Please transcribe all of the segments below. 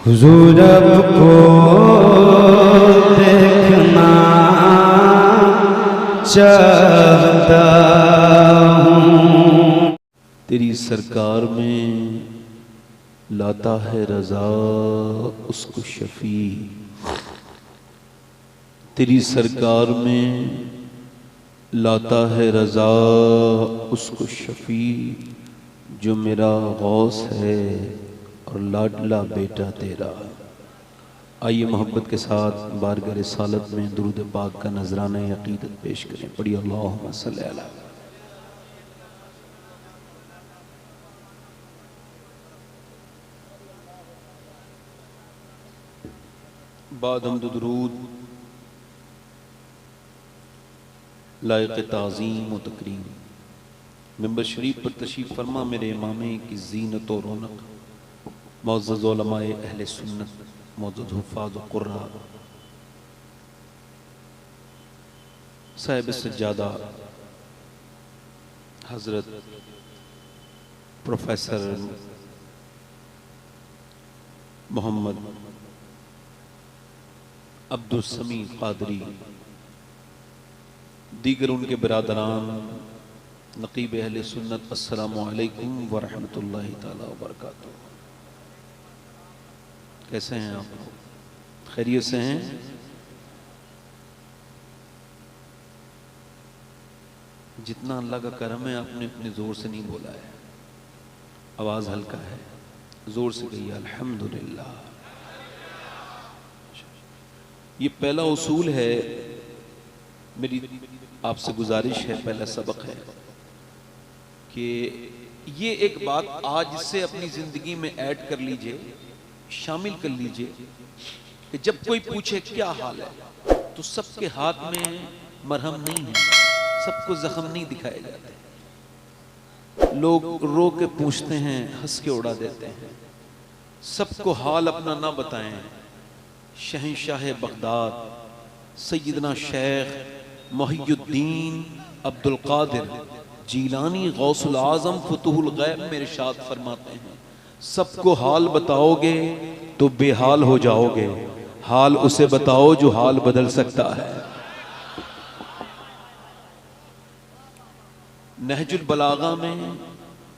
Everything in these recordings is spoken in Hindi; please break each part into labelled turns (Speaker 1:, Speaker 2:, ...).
Speaker 1: हुजूर आपको देखना चाहता हूँ।
Speaker 2: तेरी सरकार में लाता है रजा उसको शफी। तेरी सरकार में लाता है रजा उसको शफी, जो मेरा गौस है और लाडला बेटा तेरा। आइए मोहब्बत के साथ बारगाह रिसालत में दुरूद पाक का नजराना अकीदत पेश करें। पढ़िए अल्लाहुम्मा सल्ली अला। बाद हम्द दुरूद लायक ताज़ीम व तकरीम मिंबर शरीफ पर तशरीफ़ फरमा मेरे इमामे की ज़ीनत और रौनक, मुअज़्ज़ज़ उलमाए अहले सुन्नत, मुअज़्ज़ज़ हुफ़्फ़ाज़ व क़ुर्रा, साहिब सज्जादा हज़रत प्रोफेसर मोहम्मद अब्दुल समी क़ादरी, दीगर उनके बरादरान, नक़ीब अहले सुन्नत, अस्सलामु अलैकुम व रहमतुल्लाहि ताला व बरकातुहू। कैसे हैं आप? खैरियत से हैं? जितना अल्लाह का करम है आपने अपने ज़ोर से नहीं बोला है, आवाज़ हल्का है, ज़ोर से कहिए अल्हम्दुलिल्लाह। ये पहला उसूल है, मेरी आपसे गुजारिश है, पहला सबक है कि ये एक बात आज से अपनी ज़िंदगी में ऐड कर लीजिए, शामिल कर लीजिए कि जब कोई पूछे क्या हाल है तो सबके हाथ में मरहम नहीं है, सबको जख्म नहीं दिखाए जाते। लोग रो के पूछते हैं, हंस के उड़ा देते हैं। सबको हाल अपना ना बताएं। शहंशाह बगदाद सैयदना शेख मुहियुद्दीन अब्दुल कादिर जीलानी गौसुल आज़म फुतहुल गैब में इरशाद फरमाते हैं, सबको हाल बताओगे तो बेहाल हो जाओगे, हाल उसे बताओ जो हाल बदल सकता है। नहजुल बलागा में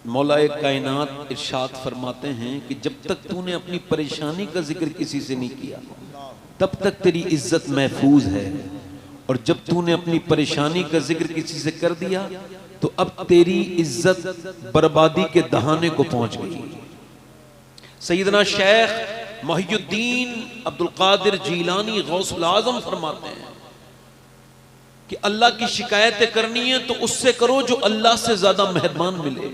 Speaker 2: मौलाए कायनात इरशाद फरमाते हैं कि जब तक तूने अपनी परेशानी का जिक्र किसी से नहीं किया तब तक तेरी इज्जत महफूज है, और जब तूने अपनी परेशानी का जिक्र किसी से कर दिया तो अब तेरी इज्जत बर्बादी के दहाने को पहुंच गई। सैयदना शेख मुहियुद्दीन अब्दुल कादिर जीलानी गौसुल आज़म फरमाते हैं कि अल्लाह की शिकायतें करनी है तो उससे करो जो अल्लाह से ज्यादा मेहरबान मिले।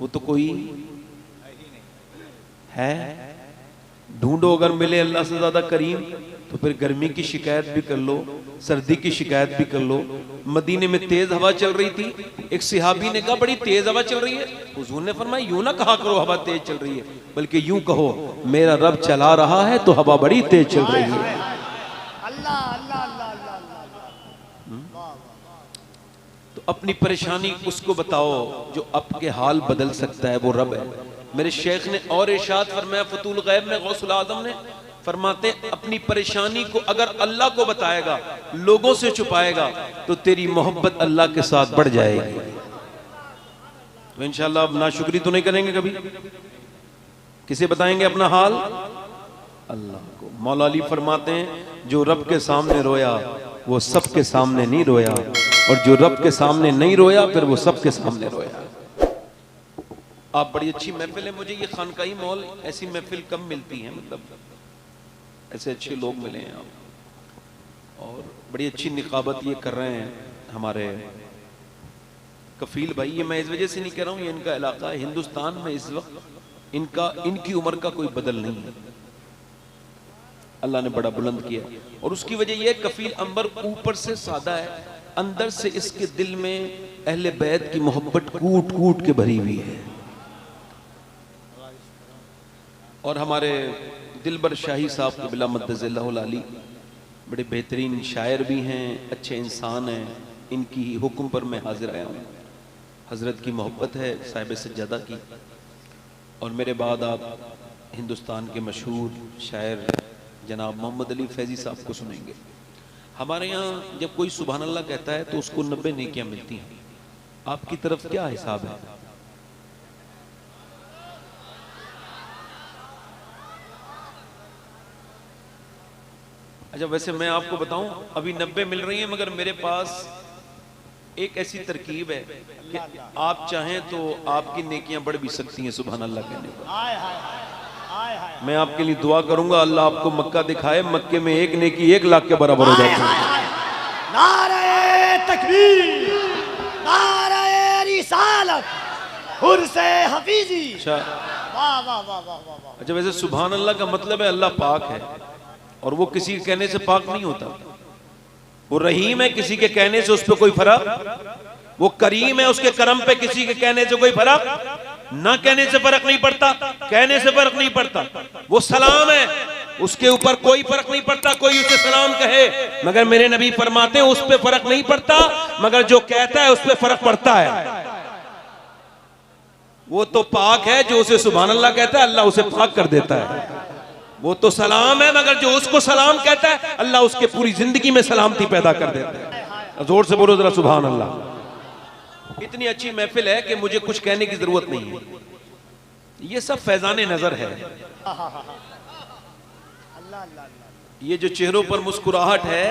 Speaker 2: वो तो कोई है? ढूंढो, अगर मिले अल्लाह से ज्यादा करीम तो फिर गर्मी की शिकायत भी कर लो, सर्दी की शिकायत भी कर लो। मदीने में तेज हवा चल रही थी, एक सहाबी ने कहा बड़ी तेज हवा चल रही है। हुजूर ने फरमाया यूं ना कहा करो हवा तेज चल रही है, बल्कि यूं कहो मेरा रब चला रहा है तो हवा बड़ी तेज चल रही है।
Speaker 3: अल्लाह अल्लाह अल्लाह अल्लाह।
Speaker 2: तो अपनी परेशानी उसको बताओ जो आपके हाल बदल सकता है, वो रब है। मेरे शेख ने और इरशाद फरमाया फतूल गैब में गौसुल आज़म ने फरमाते, अपनी परेशानी को अगर अल्लाह को बताएगा, लोगों से छुपाएगा तो तेरी मोहब्बत अल्लाह के साथ बढ़ जाएगी। तो इंशाअल्लाह अब नाशुक्री तो नहीं करेंगे कभी। किसे बताएंगे अपना हाल? अल्लाह को। मौला अली फरमाते हैं जो रब के सामने रोया वो सबके सामने नहीं रोया, और जो रब के सामने नहीं रोया फिर वो सबके सामने रोया। आप बड़ी अच्छी महफिल है, मुझे ये खानकाई मॉल ऐसी महफिल कम मिलती है, मतलब ऐसे अच्छे लोग मिले हैं आप, और बड़ी अच्छी निकाबत ये कर रहे हैं हमारे कफील भाई। ये मैं इस वजह से नहीं कह रहा हूँ, ये इनका इलाका है। हिंदुस्तान में इस वक्त इनकी उम्र का कोई बदल नहीं है, अल्लाह ने बड़ा बुलंद किया। और उसकी वजह यह कफील अंबर ऊपर से सादा है, अंदर से इसके दिल में अहले बैत की मोहब्बत कूट कूट के भरी हुई है। और हमारे दिलबर शाही साहब क़िबला मद्दज़िल्लाहुल आली बड़े बेहतरीन शायर भी हैं, अच्छे इंसान हैं। इनकी हुक्म पर मैं हाजिर आया हूँ। हज़रत की मोहब्बत है साहिब सज्जादा की, और मेरे बाद आप हिंदुस्तान के मशहूर शायर जनाब मोहम्मद अली फैज़ी साहब को सुनेंगे। हमारे यहाँ जब कोई सुभान अल्लाह कहता है तो उसको 90 नेकियां मिलती हैं। आपकी तरफ क्या हिसाब है? अच्छा, वैसे मैं आपको बताऊं, अभी 90 मिल रही हैं, मगर मेरे पास एक ऐसी तरकीब है कि आप चाहें तो आपकी नेकियां बढ़ भी सकती हैं सुभान अल्लाह कहने पर।
Speaker 3: हाय हाय हाय हाय।
Speaker 2: मैं आपके लिए दुआ करूंगा, अल्लाह आपको मक्का दिखाए, मक्के में एक नेकी 1 लाख के बराबर हो जाती है।
Speaker 3: नारे तकबीर, नारे रिसालत, हुर्से हफीजी।
Speaker 2: अच्छा,
Speaker 3: वाह वाह वाह वाह वाह वाह।
Speaker 2: अच्छा, वैसे सुभान अल्लाह का मतलब है अल्लाह पाक है, और वो किसी के कहने से पाक नहीं होता। वो रहीम है, किसी के कहने से उस पर कोई फर्क। वो करीम है, उसके करम पे किसी के कहने से कोई फर्क, ना कहने से फर्क नहीं पड़ता, कहने से फर्क नहीं पड़ता। वो सलाम है, उसके ऊपर कोई फर्क नहीं पड़ता, कोई उसे सलाम कहे, मगर मेरे नबी फरमाते हैं उस पर फर्क नहीं पड़ता, मगर जो कहता है उस पर फर्क पड़ता है। वो तो पाक है, जो उसे सुभान अल्लाह कहता है अल्लाह उसे पाक कर देता है। वो तो सलाम है, मगर जो उसको सलाम कहता है अल्लाह उसके पूरी जिंदगी में सलामती पैदा कर देता है। जोर से बोलो जरा सुभान अल्लाह। इतनी अच्छी महफिल है कि मुझे कुछ कहने की जरूरत नहीं है। ये सब फैजाने नजर है। ये जो चेहरों पर मुस्कुराहट है,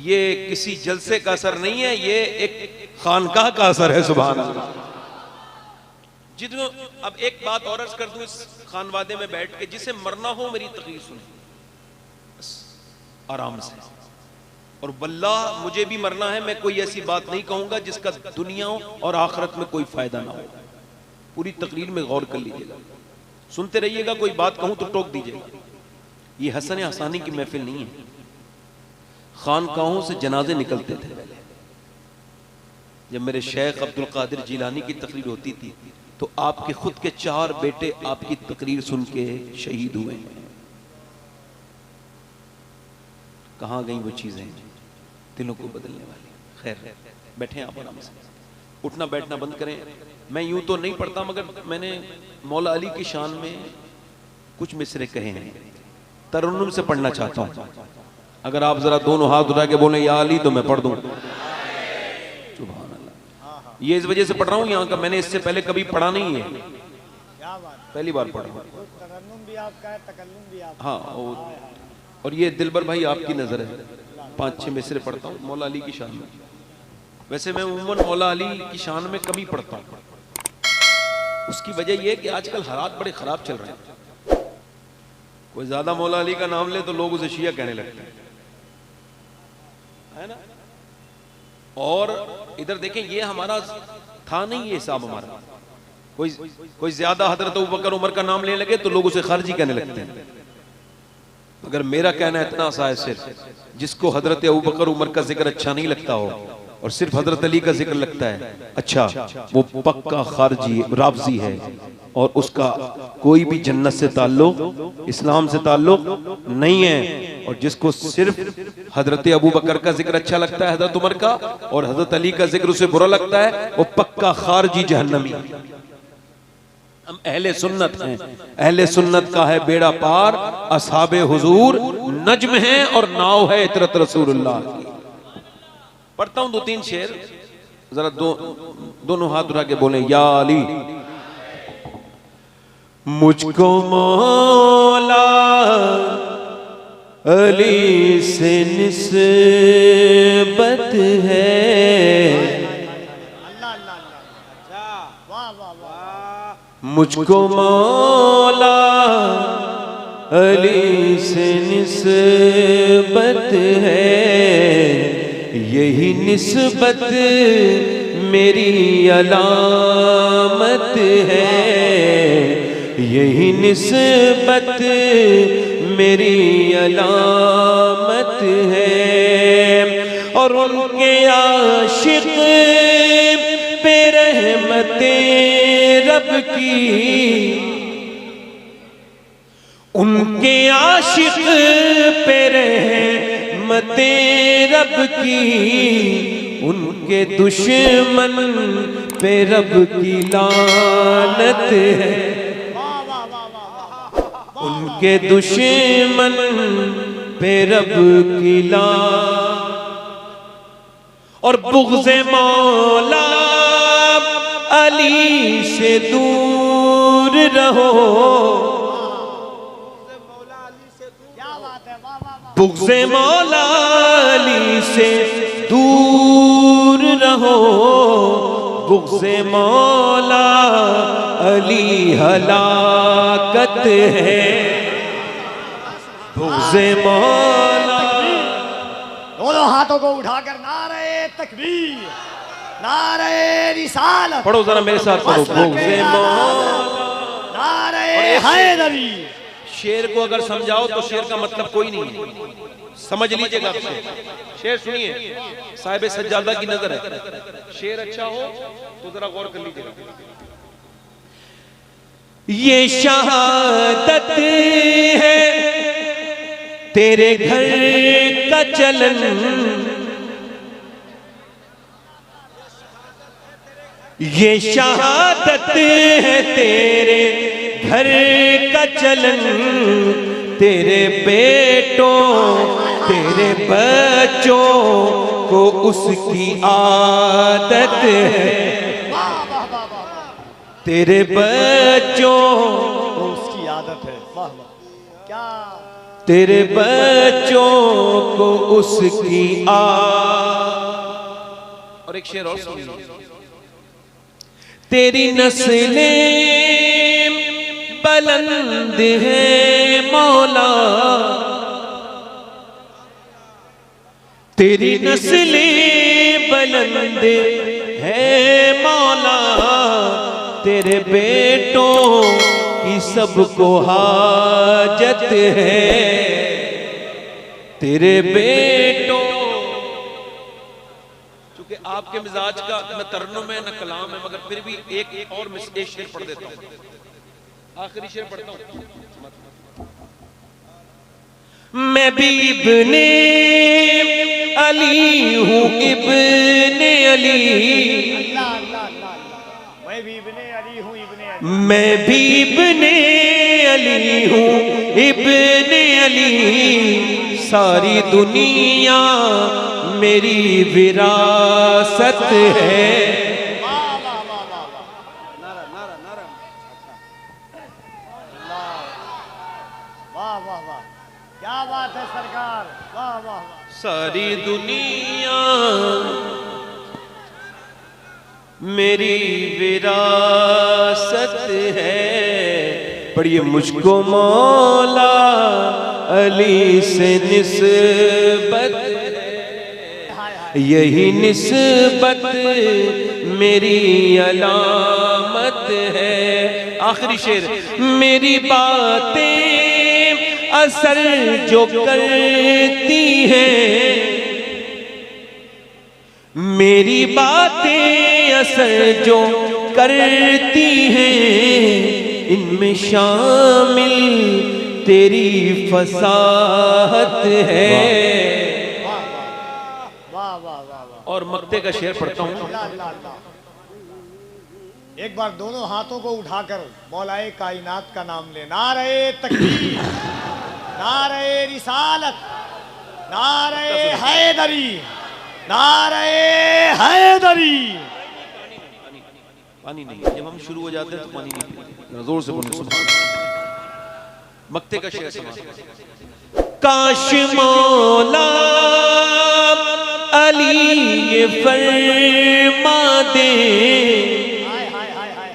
Speaker 2: ये किसी जलसे का असर नहीं है, ये एक खानकाह का असर है। सुभान अल्लाह। जितने अब एक बात और अर्ज कर दूं, इस खानवादे में बैठ के, जिसे मरना हो मेरी तकरीर सुने आराम से। और वल्लाह मुझे भी मरना है, मैं कोई ऐसी बात नहीं कहूंगा जिसका दुनिया और आखिरत में कोई फायदा ना हो। पूरी तकरीर में गौर कर लीजिएगा, सुनते रहिएगा, कोई बात कहूं तो टोक दीजिएगा। ये हसन हसानी की महफिल नहीं है। खानकाहों से जनाजे निकलते थे पहले। जब मेरे शेख अब्दुल कादिर जिलानी की तकरीर होती थी तो आपके खुद के 4 बेटे आपकी तकरीर सुन के शहीद हुए हैं। कहां गई वो चीजें दिलों को बदलने वाली? खैर, बैठे आप आराम से, उठना बैठना बंद करें। मैं यूं तो नहीं पढ़ता, मगर मैंने मौला अली की शान में कुछ मिसरे कहे हैं, तरन्नुम से पढ़ना चाहता हूं। अगर आप जरा दोनों हाथ उठा के बोले या अली तो मैं पढ़ दूं। ये इस वजह से पढ़ रहा हूँ यहाँ का, मैंने इससे पहले कभी पढ़ा नहीं है,
Speaker 3: क्या बात,
Speaker 2: पहली बार पढ़ रहा हूँ।
Speaker 3: तरन्नुम भी आपका है, तकल्लुम भी आपका।
Speaker 2: हाँ, और ये दिलबर भाई आपकी नजर है। 5-6 मिसरे पढ़ता हूँ मौला अली की शान में। वैसे मैं उम्मन मौला अली की शान में कम ही पढ़ता हूँ। उसकी वजह यह कि आजकल हालात बड़े खराब चल रहे हैं। कोई ज्यादा मौला अली का नाम ले तो लोग उसे शिया कहने लगते हैं, है ना। और इधर देखें, ये हमारा था नहीं ये हिसाब हमारा। कोई ज्यादा हजरत अबू बकर उमर का नाम लेने लगे तो लोग उसे खारजी कहने लगते हैं। मगर मेरा कहना इतना सा है, सिर्फ जिसको हजरत अबू बकर उमर का जिक्र अच्छा नहीं लगता हो और सिर्फ हजरत अली का जिक्र लगता है अच्छा, वो पक्का खारजी रावजी है, और उसका कोई भी जन्नत से ताल्लुक, इस्लाम से ताल्लुक नहीं है। और जिसको सिर्फ हजरत अबू बकर का जिक्र अच्छा लगता है, हजरत उमर का, और हजरत अली का जिक्र उसे बुरा लगता है, वो पक्का खारजी जहन्नमी। हम अहले सुन्नत हैं, अहले सुन्नत का है बेड़ा पार, असहाबे हुजूर नज्म है और नाव है इतरत रसूलुल्लाह की। पढ़ता हूं 2-3 शेर, जरा दोनों हाथ उठा के बोले या अली। मुझको मौला अली से निस्बत है,
Speaker 3: अल्लाह अल्लाह अल्लाह, वाह वाह वाह।
Speaker 2: मुझको मौला अली से निस्बत है, यही निस्बत मेरी अलामत है, यही निस्बत मेरी अलामत है। और उनके आशिक पे रहमते रब की, उनके आशिक पे रहमते रब की, उनके दुश्मन पे रब की लानत है।
Speaker 1: उनके दुश्मन पे रब की लान और बुग़्ज़े मौला अली से दूर रहो।
Speaker 3: क्या बात है, वाह वाह वाह।
Speaker 1: बुग़्ज़े मौला अली से दूर रहो। बुग़्ज़े मौला अली हलाकत है। बुग़्ज़े मौला।
Speaker 3: दोनों हाथों को उठाकर नारे तकबीर, नारे रिसालत।
Speaker 1: पढ़ो जरा मेरे साथ पढ़ो। बुग़्ज़े मौला।
Speaker 3: नारे हैदरी।
Speaker 2: शेर को अगर समझाओ तो शेर का मतलब कोई नहीं है, समझ लीजिएगा आप शेर सुनिए, साहिब सज्जादा की नजर है। शेर अच्छा हो तो जरा गौर कर लीजिएगा।
Speaker 1: ये शहादत है तेरे घर का चलन। ये शहादत है तेरे घर का चलन। तेरे बेटों तेरे बच्चों को उसकी आदत है। तेरे बच्चों
Speaker 3: तो उसकी आदत है। वाह वाह, क्या
Speaker 1: तेरे बच्चों को उसकी
Speaker 2: और एक शेर और सुनिए।
Speaker 1: तेरी नस्लें बुलंद है मौला। तेरी नस्लें बुलंद है मौला। तेरे बेटों की सबको हाजत है। तेरे बेटों।
Speaker 2: चूंकि आपके मिजाज का न तरन्नुम है न कलाम है, मगर फिर भी एक और एक शेर पढ़ देता हूं, आखिरी शेर पढ़ता हूं।
Speaker 1: मैं भी इब्ने अली हूँ, इब्ने अली।
Speaker 3: अल्लाह अल्लाह अल्लाह अल्लाह। मैं भी इब्ने अली हूँ, इब्ने अली।
Speaker 1: मैं भी इब्ने अली हूँ, इब्ने अली। सारी दुनिया मेरी विरासत है।
Speaker 3: वाह वाह वाह वाह वाह। नारा नारा नारा। अल्लाह, वाह वाह वाह, क्या बात है सरकार। वाह वाह वाह।
Speaker 1: सारी दुनिया मेरी विरासत है। पढ़िए। मुझको मौला अली से निस्बत है। यही निस्बत मेरी अलामत है। आखिरी शेर। मेरी बातें असर जो करती हैं। मेरी बातें असर जो करती हैं। इनमें शामिल तेरी फसाहत है।
Speaker 3: वाह वाह वाह वाह।
Speaker 2: और मक्ते का शेर पढ़ता हूं।
Speaker 3: अल्लाह अल्लाह अल्लाह। एक बार दोनों हाथों को उठाकर मौलाए कायनात का नाम ले। नारे तकबीर, नारे रिसालत, नारे हैदरी, नारे हैदरी।
Speaker 2: पानी नहीं, जब हम शुरू हो जाते हैं तो पानी नहीं पीते। जोर से बोलो सुभान अल्लाह। मक्ते का शेर सुना।
Speaker 1: काश मौला अली ये फरमा दे।
Speaker 3: हाय हाय हाय हाय।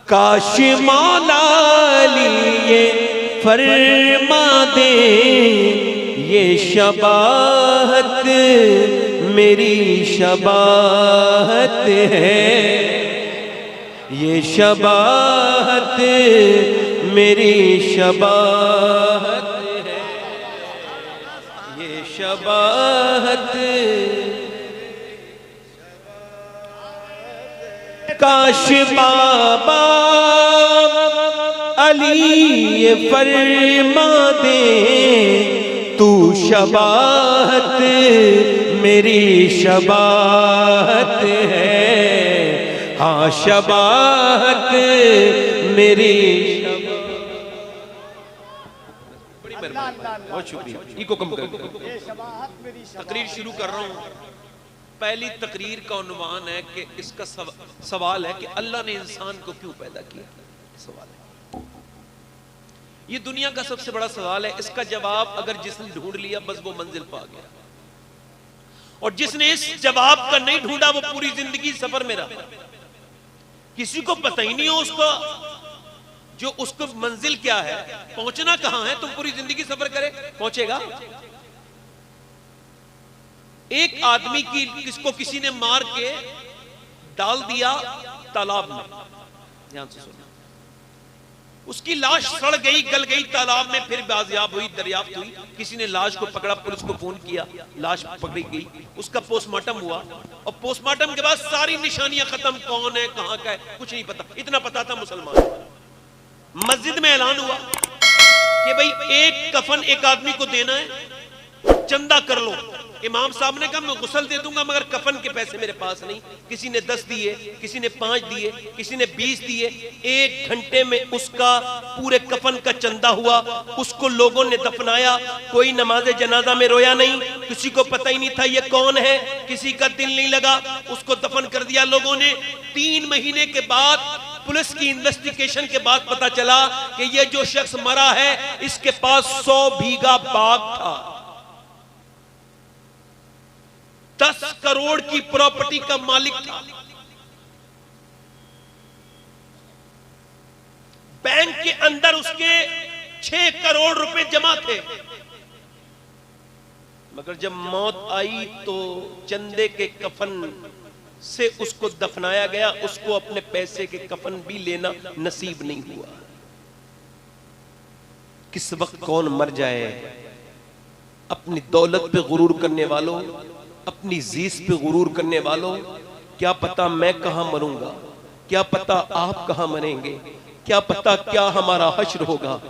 Speaker 1: काश मौला अली ये फरमा दे। ये शबाहत मेरी शबाहत है। ये शबाहत मेरी शबाहत है। ये शबाहत। काश बाबा अली ये फरमा दे। तू शबाहत मेरी शबाहत है। हाँ शबाहत मेरी
Speaker 3: अल्लाह अल्लाह अल्लाह।
Speaker 2: बहुत शुक्रिया। इको कम कर
Speaker 3: ये शबाहत मेरी
Speaker 2: तकरीर शुरू कर रहा हूँ। पहली तकरीर का उन्वान है कि इसका सवाल है कि अल्लाह ने इंसान को क्यों पैदा किया। सवाल है, ये दुनिया का सबसे बड़ा सवाल है। इसका जवाब अगर जिसने ढूंढ लिया बस वो मंजिल पा गया, और जिसने इस जवाब का नहीं ढूंढा वो पूरी जिंदगी सफर में रहा। किसी को पता ही नहीं हो उसको जो उसको मंजिल क्या है, पहुंचना कहां है। तुम पूरी जिंदगी सफर करे, पहुंचेगा। एक आदमी की किसको किसी ने मार के डाल दिया तालाब में, ध्यान से सुनो। उसकी लाश सड़ गई, गल गई तालाब में, फिर बाजियाब हुई, दरियाफ्त हुई। किसी ने लाश को पकड़ा, पुलिस को फोन किया, लाश पकड़ी गई, उसका पोस्टमार्टम हुआ, और पोस्टमार्टम के बाद सारी निशानियां खत्म, कौन है कहां का है कुछ नहीं पता। इतना पता था मुसलमान। मस्जिद में ऐलान हुआ कि भाई एक कफन एक आदमी को देना है, चंदा कर लो। इमाम साहब ने कहा मैं गुस्ल दे दूंगा मगर कफन के पैसे मेरे पास नहीं। किसी ने 10 दिए, किसी ने 5 दिए, किसी ने 20 दिए। 1 घंटे में उसका पूरे कफन का चंदा हुआ। उसको लोगों ने दफनाया। कोई नमाज जनाजा में रोया नहीं, किसी को पता ही नहीं था ये कौन है, किसी का दिल नहीं लगा, उसको दफन कर दिया लोगों ने। 3 महीने के बाद पुलिस की इन्वेस्टिगेशन के बाद पता चला कि ये जो शख्स मरा है इसके पास 100 बीघा बाग था, 10 करोड़ की प्रॉपर्टी का मालिक था। बैंक के अंदर उसके 6 करोड़ रुपए जमा थे, मगर जब मौत आई तो चंदे के कफन से उसको दफनाया गया। उसको अपने पैसे के कफन भी लेना नसीब नहीं हुआ। किस वक्त कौन मर जाए। अपनी दौलत पे गुरूर करने वालों, अपनी जीस पे गुरूर करने वालों, क्या पता मैं कहां मरूंगा, क्या पता आप कहां मरेंगे, क्या पता क्या हमारा हश्र होगा।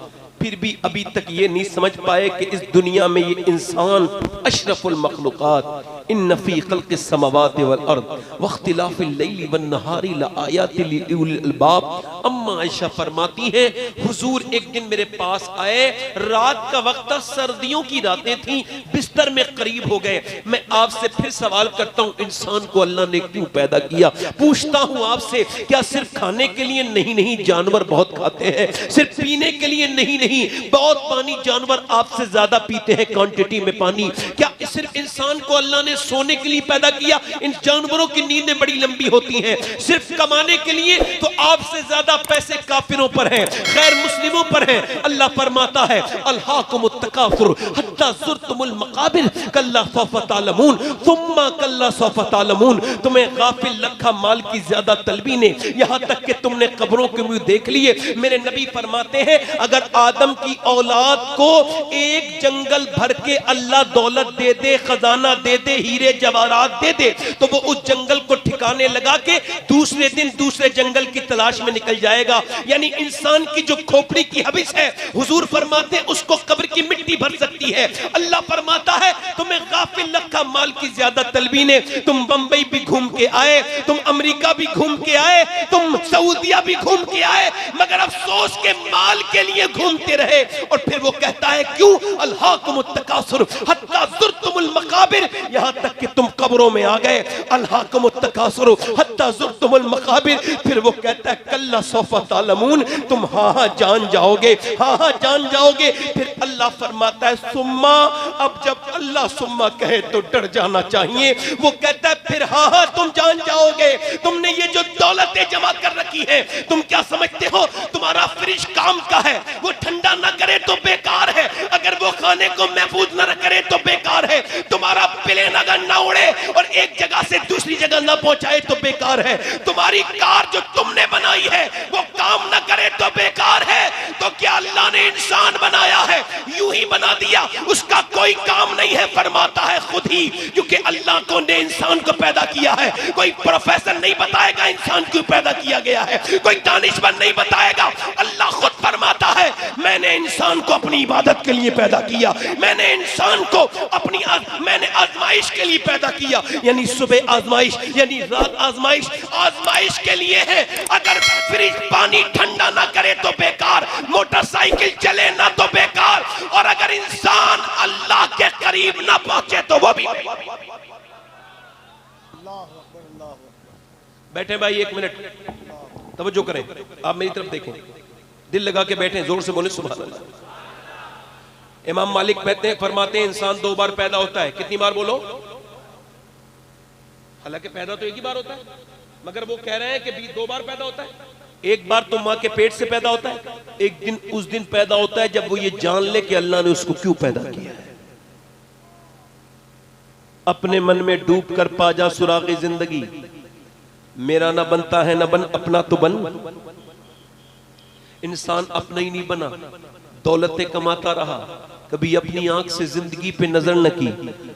Speaker 2: फिर भी अभी तक ये नहीं समझ पाए कि इस दुनिया में ये इंसान अशरफुल मखलूकात, इन्न फी खल्क़िस समावाति वल अर्द वख्तिलाफिल लैली वन नहारी लआयातिल लिउलिल अलबाब। अम्मा आयशा फरमाती हैं हुजूर एक दिन मेरे पास आए, रात का वक्त था, सर्दियों की रातें थीं, बिस्तर में करीब हो गए। मैं आपसे फिर सवाल करता हूं, इंसान को अल्लाह ने क्यों पैदा किया। पूछता हूं आपसे, क्या सिर्फ खाने के लिए? नहीं नहीं, जानवर बहुत खाते हैं। सिर्फ पीने के लिए? नहीं नहीं, बहुत पानी जानवर आपसे ज्यादा पीते हैं क्वांटिटी में पानी। क्या सिर्फ इंसान को अल्लाह ने सोने के लिए पैदा किया? इन जानवरों की नींदें बड़ी लंबी होती हैं। सिर्फ कमाने के लिए? तो आपसे ज्यादा पैसे काफिरों पर हैं, गैर मुस्लिमों पर हैं। अल्लाह फरमाता है अल्हाकुमुत तकासुर हत्ता ज़ुरतुमुल मकाबिर कल्ला सौफ़ा तालमून सुम्मा कल्ला सौफ़ा तालमून। तुम्हें गाफिल रखा माल की ज्यादा तलबी ने, यहां तक कि तुमने कब्रों के मुंह देख लिए। मेरे नबी फरमाते हैं अगर आदम की औलाद को एक जंगल भर के अल्लाह दौलत दे दे, खजाना दे दे, हीरे जवाहरात दे दे, तो वो उस जंगल को ठिकाने लगा के दूसरे दिन दूसरे जंगल की तलाश में निकल जाएगा। यानी इंसान की जो खोपड़ी की हबिस है, हुजूर फरमाते हैं उसको कब्र की मिट्टी भर सकती है। अल्लाह फरमाता है तुम्हें गाफिल रखा माल की ज्यादा तलबी ने। तुम बंबई भी घूम के आए, तुम अमेरिका भी घूम के आए, तुम सऊदिया भी घूम के आए, मगर अफसोस के माल के लिए घूमते रहे। और फिर वो कहता है क्यों? अल्हाकुमुत तकासुर हत्ता ज़ुरतुमुल मकाबिर, यहां तक कि तुम कब्रों में आ गए। अल्हाकुमुत तकासुर हत्ता ज़ुरतुमुल मकाबिर। फिर वो कहता है कल्ला सौफ़ा तालमून, तुम हाँ हाँ जान जाओगे, हाँ हाँ जान जाओगे। फिर अल्लाह फरमाता है सुम्मा। अब जब अल्लाह सुम्मा कहे तो डर जाना चाहिए। वो कहता है फिर हाँ हाँ तुम जान जाओगे। तुमने ये जो दौलतें जमा कर रखी है, तुम क्या समझते हो तुम्हारा फ्रिज काम का है? वो ठंडा ना करे तो बेकार है, अगर वो खाने को महफूज न करे तो बेकार है। तुम्हारा प्लेन अगर ना उड़े और एक जगह से दूसरी जगह ना पहुंचाए तो बेकार है। तुम्हारी कार जो तुमने बनाई है वो काम ना करे तो बेकार है। तो क्या अल्लाह ने इंसान बनाया है यूं ही बना दिया, उसका कोई काम नहीं है? फरमाता है खुद ही, क्योंकि अल्लाह को ने इंसान को पैदा किया है। कोई प्रोफेसर नहीं बताएगा इंसान क्यों पैदा किया गया है, कोई दानिशमंद नहीं बताएगा। अल्लाह खुद फरमाता है
Speaker 4: मैंने इंसान को अपनी इबादत के लिए पैदा किया, मैंने इंसान को मैंने आजमाइश के लिए पैदा किया। यानी सुबह आजमाइश, यानी रात आजमाइश, आजमाइश के लिए है। अगर फ्रिज पानी ठंडा ना करे तो बेकार, मोटरसाइकिल चले ना तो बेकार, और अगर इंसान अल्लाह के करीब ना पहुंचे तो वो भी।
Speaker 2: बैठे भाई, एक मिनट तवज्जो करें, आप मेरी तरफ देखें, दिल लगा के बैठे, जोर से बोले सुभान अल्लाह। इमाम मालिक फरमाते हैं इंसान 2 बार पैदा होता है। कितनी बार बोलो? हालांकि पैदा तो एक ही बार होता है, मगर वो कह रहे हैं कि 2 बार पैदा होता है। एक बार तो मां के पेट से पैदा होता है, एक दिन उस दिन पैदा होता है जब वो ये जान ले कि अल्लाह ने उसको क्यों पैदा किया है। अपने मन में डूब कर पा जा सुराग़े जिंदगी, मेरा ना बनता है ना बन, अपना तो बन। इंसान अपना ही नहीं बना, दौलतें कमाता रहा, कभी अपनी आंख से जिंदगी पे नजर न की।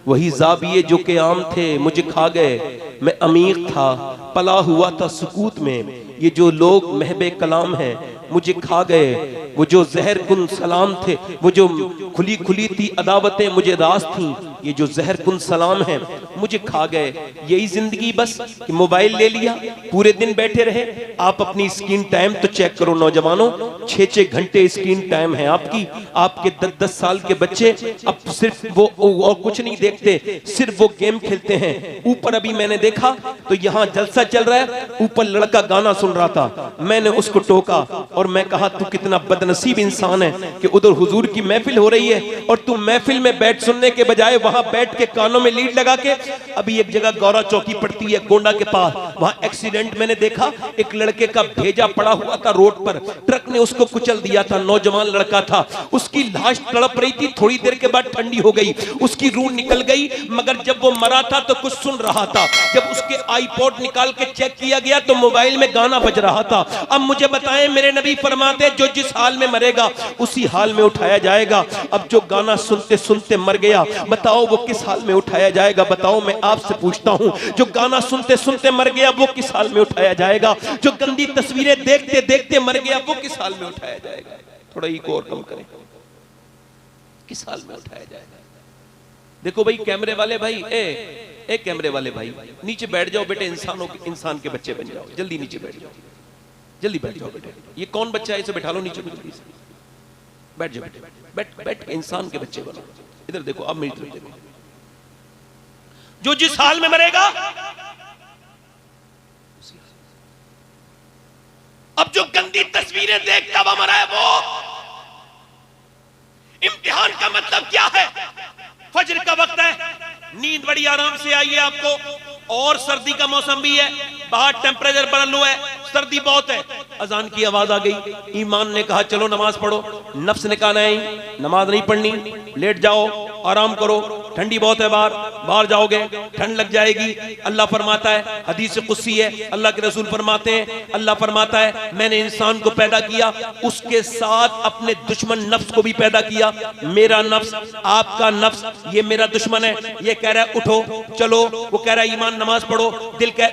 Speaker 2: वही ज़ाबिये जो के आम थे मुझे खा गए, मैं अमीर था पला हुआ था सुकूत में। ये जो लोग महबे कलाम हैं मुझे खा गए, वो जो जहर कुन सलाम थे, वो जो खुली खुली थी अदावतें मुझे रास थी, ये जो जहर कुन सलाम है मुझे खा गए। यही जिंदगी बस कि मोबाइल ले लिया, पूरे दिन बैठे रहे। आप अपनी स्क्रीन टाइम तो चेक करो नौजवानों, 6-6 घंटे स्क्रीन टाइम है आपकी। आपके 10-10 साल के बच्चे अब सिर्फ वो और कुछ नहीं देखते, सिर्फ वो गेम खेलते हैं। ऊपर अभी मैंने देखा तो यहाँ जलसा चल रहा है, ऊपर लड़का गाना सुन रहा था, मैंने उसको टोका और मैं कहा तू कितना बदनसीब इंसान है कि उधर हुजूर की महफिल हो रही है और तू महफिल में बैठ सुनने के बजाय वहां बैठ के कानों में लीड लगा के। अभी एक जगह गौरा चौकी पड़ती है गोंडा के पास, वहां एक्सीडेंट मैंने देखा, एक लड़के का भेजा पड़ा हुआ था रोड पर, ट्रक ने उसको कुचल दिया था, नौजवान लड़का था, उसकी लाश तड़प रही थी। थोड़ी देर के बाद ठंडी हो गई, उसकी रूह निकल गई, मगर जब वो मरा था तो कुछ सुन रहा था। जब उसके आईपॉड निकाल के चेक किया गया तो मोबाइल में गाना बज रहा था। अब मुझे बताएं, मेरे नबी फरमाते जो जिस हाल में मरेगा उसी हाल में उठाया जाएगा। अब जो गाना सुनते सुनते मर गया, बताओ वो किस हाल में उठाया जाएगा? बताओ, मैं आपसे पूछता हूं, जो गाना सुनते सुनते मर गया वो किस हाल में उठाया जाएगा? जो गंदी तस्वीरें देखते देखते मर गया वो किस हाल में उठाया जाएगा? थोड़ा इको और कम करें, किस हाल में उठाया जाएगा? देखो भाई कैमरे वाले भाई, ए कैमरे वाले भाई, नीचे बैठ जाओ बेटे, इंसान के बच्चे बन जाओ, जल्दी नीचे बैठ जाओ, जल्दी बैठ जाओ बेटे। ये कौन बच्चा है, इसे बैठा लो नीचे, जल्दी से बैठ जाओ बेटे, बैठ बैठ, इंसान के बच्चे बनो। इधर देखो, अब मेरी तरफ देखो, जो जिस हाल में मरेगा, अब जो गंदी तस्वीरें देखता हुआ मरा है वो। इम्तिहान का मतलब क्या है? फजर का वक्त है, नींद बड़ी आराम से आई है आपको, और सर्दी का मौसम भी है, बाहर टेम्परेचर बड़ा लो है, सर्दी बहुत है, अजान की आवाज आ गई, ईमान ने कहा चलो नमाज पढ़ो, नफ्स ने कहा नहीं नमाज नहीं पढ़नी, लेट जाओ आराम करो, ठंडी बहुत है बाहर जाओगे ठंड लग जाएगी। अल्लाह फरमाता है, हदीस कुदसी है, अल्लाह के रसूल फरमाते हैं, अल्लाह फरमाता है मैंने इंसान को पैदा किया, उसके साथ अपने दुश्मन नफ्स को भी पैदा किया। मेरा नफ्स, आपका नफ्स, ये मेरा दुश्मन है, ये कह रहा है उठो चलो, वो कह रहा है ईमान नमाज पढ़ो,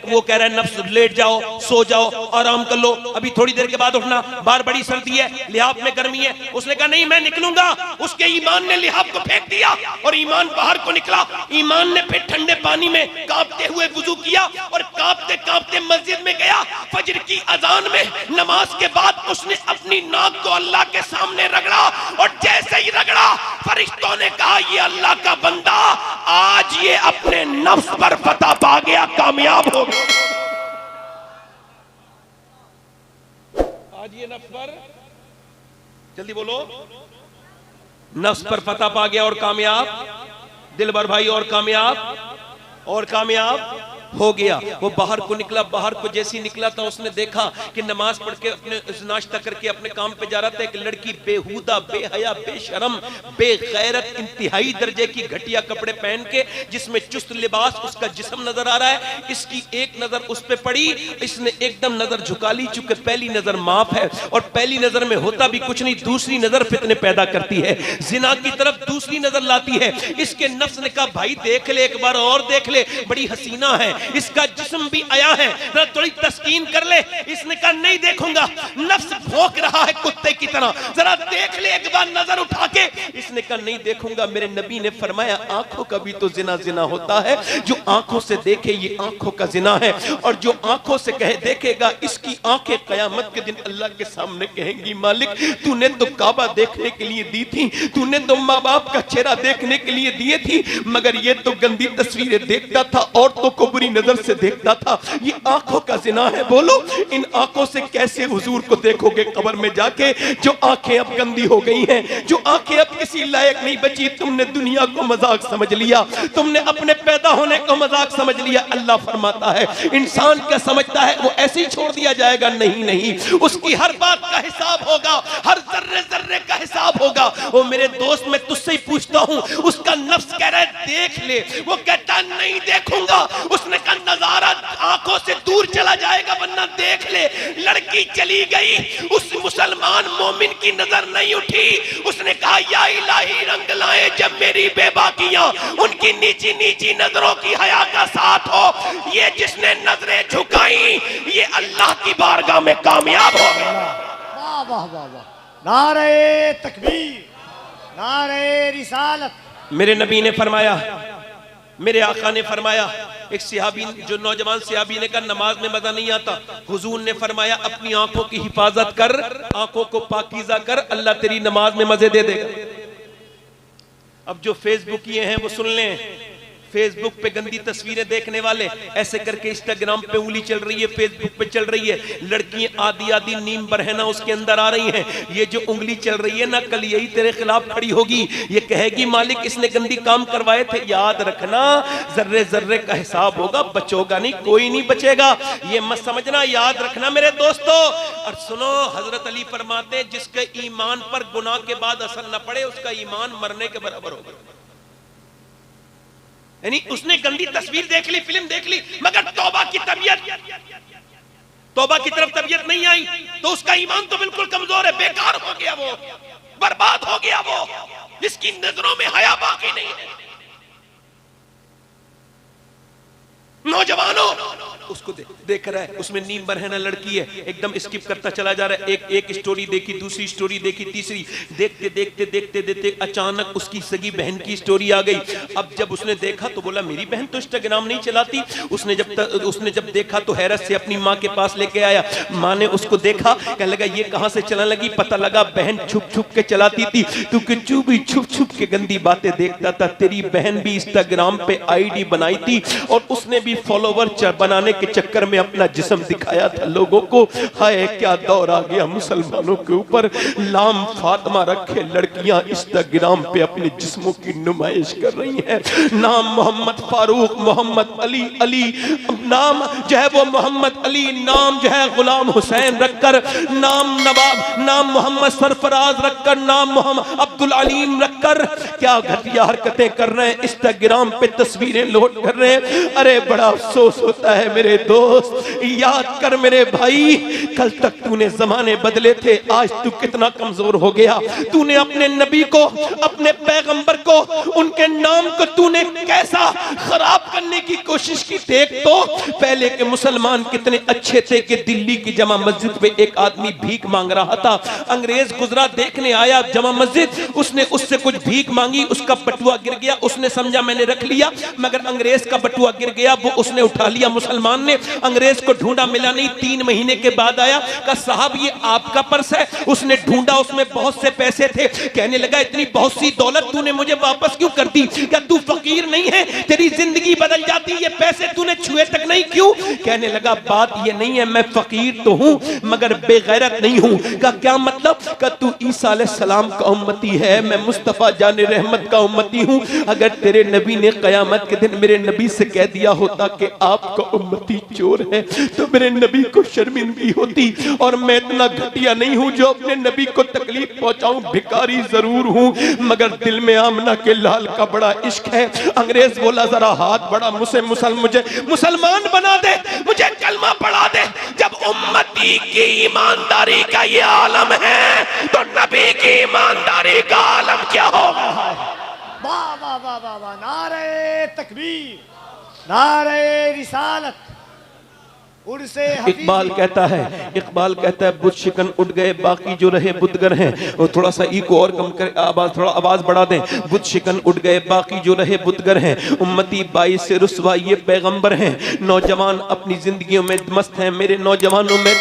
Speaker 2: वो कह रहा है नफ्स लेट जाओ, सो जाओ, आराम कर लो, अभी थोड़ी देर के बाद उठना, बाहर बड़ी सर्दी है, लिहाफ में गर्मी है। उसने कहा नहीं मैं निकलूंगा, उसके ईमान ने लिहाफ को फेंक दिया और ईमान बाहर को निकला। ईमान ने फिर ठंडे पानी में कांपते हुए वुजू किया और कांपते कांपते मस्जिद में गया। फजर की अजान में नमाज के बाद उसने अपनी नाक को अल्लाह के सामने रगड़ा, और जैसे ही रगड़ा फरिश्तों ने कहा ये अल्लाह का बंदा आज ये अपने नफ्स पर फतह पा गया, कामयाब हो गया। आज ये नफ्स पर, जल्दी बोलो, नफ्स पर फतह पा गया और कामयाब, दिलबर भाई, और कामयाब हो गया। वो बाहर को निकला, बाहर को जैसे निकला था उसने देखा कि नमाज पढ़ के अपने नाश्ता करके अपने काम पे जा रहा था, एक लड़की बेहुदा, बेहया, बेशरम, बेगैरत, इंतहाई दर्जे की घटिया कपड़े पहन के, जिसमें चुस्त लिबास, उसका जिस्म नजर आ रहा है। इसकी एक नजर उस पे पड़ी, इसने एकदम नजर झुका ली, चूंकि पहली नजर माफ है और पहली नजर में होता भी कुछ नहीं, दूसरी नजर फितने पैदा करती है, जिना की तरफ दूसरी नजर लाती है। इसके नफ्स ने कहा भाई देख ले, एक बार और देख ले, बड़ी हसीना है,
Speaker 4: इसका जिस्म भी आया है, जरा थोड़ी तस्कीन कर ले। इसने कहा नहीं देखूंगा, नफ्स भौंक रहा है कुत्ते की तरह, जरा देख ले एक बार नजर उठा के। इसने कहा नहीं देखूंगा। मेरे नबी ने फरमाया आंखों का भी तो जिना जिना होता है, जो आंखों से देखे ये आंखों का जिना है, और जो आंखों से कहे देखेगा इसकी आंखें कयामत के दिन अल्लाह के सामने कहेंगी मालिक तूने तो काबा देखने के लिए दी थी, तूने तो माँ बाप का चेहरा देखने के लिए दिए थी, मगर ये तो गंदी तस्वीरें देखता था, औरतों को बुरी नजर से देखता था, ये आंखों का जिना है। बोलो इन आंखों से कैसे हुजूर को देखोगे कब्र में जाके, जो आंखें अब गंदी हो गई हैं, जो आंखें अब किसी लायक नहीं बची। तुमने दुनिया को मजाक समझ लिया, तुमने अपने पैदा होने को मजाक समझ लिया। अल्लाह फरमाता है इंसान क्या समझता है वो ऐसे ही छोड़ दिया जाएगा? नहीं नहीं, उसकी हर बात का हिसाब होगा, हर जर्रे जर्रे का हिसाब होगा। वो मेरे दोस्त मैं तुझसे ही पूछता हूँ, उसका नफ्स कह रहा है देख ले, वो कहता नहीं देखूंगा। उसने कहा नजारा आंखों से दूर चला जाएगा वरना देख ले। लड़की चली गई, उस मुसलमान मोमिन की नजर नहीं उठी। उसने कहा या इलाही रंग लाए जब मेरी बेबाकियां उनकी नीची नीची नजरों की हया का साथ हो। ये जिसने नजरें झुकाई ये अल्लाह की बारगाह में कामयाब हो गया।
Speaker 3: वाह वाह वाह वाह, नारे तकबीर, नारे रिसालत।
Speaker 4: मेरे नबी ने फरमाया, मेरे आका ने फरमाया, एक सिहाबी जो नौजवान सिहाबी ने कहा नमाज में मजा नहीं आता, हुजूर ने फरमाया अपनी आंखों की हिफाजत कर, आंखों को पाकीज़ा कर, अल्लाह तेरी नमाज में मजे दे देगा। अब जो फेसबुक किए हैं वो सुन लें, फेसबुक पे गंदी तस्वीरें देखने वाले ऐसे करके इंस्टाग्राम पे उंगली चल रही है, फेसबुक पे चल रही है, लड़कियां आधी आधी नीम बरहना उसके अंदर आ रही हैं। ये जो उंगली चल रही है ना कल यही तेरे खिलाफ खड़ी होगी, ये कहेगी मालिक इसने गंदी काम करवाए थे। याद रखना जर्रे जर्रे का हिसाब होगा, बचोगा नहीं, कोई नहीं बचेगा, ये मत समझना, याद रखना मेरे दोस्तों। और सुनो हजरत अली फरमाते जिसके ईमान पर गुनाह के बाद असर न पड़े उसका ईमान मरने के बराबर होगा। यानी उसने गंदी तस्वीर देख ली, फिल्म देख ली, मगर तौबा की तबीयत, तौबा की तरफ तबीयत नहीं आई तो उसका ईमान तो बिल्कुल कमजोर है, बेकार हो गया, वो बर्बाद हो गया, वो जिसकी नजरों में हया बाकी नहीं है। नौजवानों उसको देख रहा है, उसमें नीम बरहना लड़की है, एकदम स्किप करता चला जा रहा है। एक स्टोरी देखी, दूसरी स्टोरी देखी, तीसरी, देखते देखते देखते देखते अचानक उसकी सगी बहन की स्टोरी आ गई। अब जब उसने देखा तो बोला मेरी बहन तो इंस्टाग्राम नहीं चलाती। उसने जब देखा तो हैरत से अपनी माँ के पास लेके आया। माँ ने उसको देखा, कहने लगा ये कहाँ से चलाने लगी? पता लगा बहन छुप छुप के चलाती थी, तू किच्चू भी छुप छुप के गंदी बातें देखता था। तेरी बहन भी इंस्टाग्राम पे आईडी बनाई थी और उसने भी फॉलोवर बनाने के चक्कर में अपना जिस्म दिखाया था लोगों को। हाय क्या दौर आ गया मुसलमानों के ऊपर, लाम फातिमा रखे लड़कियां इंस्टाग्राम पे अपने जिस्मों की नुमाइश कर रही हैं। नाम मोहम्मद फारूक, मोहम्मद अली, अली नाम जो है वो मोहम्मद अली, नाम जो है गुलाम हुसैन रखकर, नाम नवाब, नाम मोहम्मद सरफराज रखकर, नाम मोहम्मद अब्दुल अलीम रखकर क्या घटिया हरकतें कर रहे हैं, इंस्टाग्राम पे तस्वीरें लोड कर रहे हैं। अरे बड़ा अफसोस होता है मेरे दोस्त, याद कर मेरे भाई, कल तक तूने जमाने बदले थे, आज तू कितना कमजोर हो गया। तूने अपने नबी को, अपने पैगंबर को, उनके नाम को तूने कैसा खराब करने की कोशिश की। देख तो पहले के मुसलमान कितने अच्छे थे कि दिल्ली की जमा मस्जिद पे एक आदमी भीख मांग रहा था, अंग्रेज गुजरा देखने आया जमा मस्जिद, उसने उससे कुछ भीख मांगी, उसका बटुआ गिर गया, उसने समझा मैंने रख लिया, मगर अंग्रेज का बटुआ गिर गया, वो उसने उठा लिया। मुसलमान ने अंग्रेज को ढूंढा, मिला नहीं, 3 महीने के बाद आया, कहा साहब ये आपका पर्स है। उसने ढूंढा, उसमें बहुत से पैसे थे, कहने लगा इतनी बहुत सी दौलत तूने मुझे वापस क्यों कर दी? क्या तू फकीर नहीं है? तेरी जिंदगी बदल जाती, ये पैसे तूने छुए तक नहीं क्यों? कहने लगा बात ये नहीं है, मैं फकीर तो हूं मगर बेगैरत नहीं हूं। का क्या मतलब? का तू ईसा अलैहिस्सलाम का उम्मती है, मैं मुस्तफा जाने रहमत का उम्मती हूं। अगर तेरे नबी ने कयामत के दिन मेरे नबी से कह दिया होता कि आपका उम्मती चोर है तो मेरे नबी को शर्मिंदगी होती, और मैं इतना घटिया नहीं हूं जो अपने नबी को तकलीफ पहुंचाऊं, भिखारी जरूर हूं मगर दिल में आमना के लाल का बड़ा इश्क है। अंग्रेज बोला जरा हाथ बढ़ा, मुझे मुसलमान बना दे, मुझे कलमा पढ़ा दे। जब उम्मती की ईमानदारी का ये आलम है तो नबी की ईमानदारी का आलम क्या होगा?
Speaker 3: वाह वाह वाह वाह वाह, नारे तकबीर, नारे रिसालत उनसे
Speaker 2: इकबाल कहता है बुत शिकन उठ गए बाकी जो रहे बुतगर हैं। और थोड़ा सा इको और कम कर, आवाज थोड़ा आवाज बढ़ा दें। बुत शिकन उठ गए बाकी जो रहे बुतगर हैं। उम्मती बाईस से रुसवा ये पैगंबर हैं। नौजवान अपनी जिंदगियों में मस्त हैं। मेरे नौजवानों में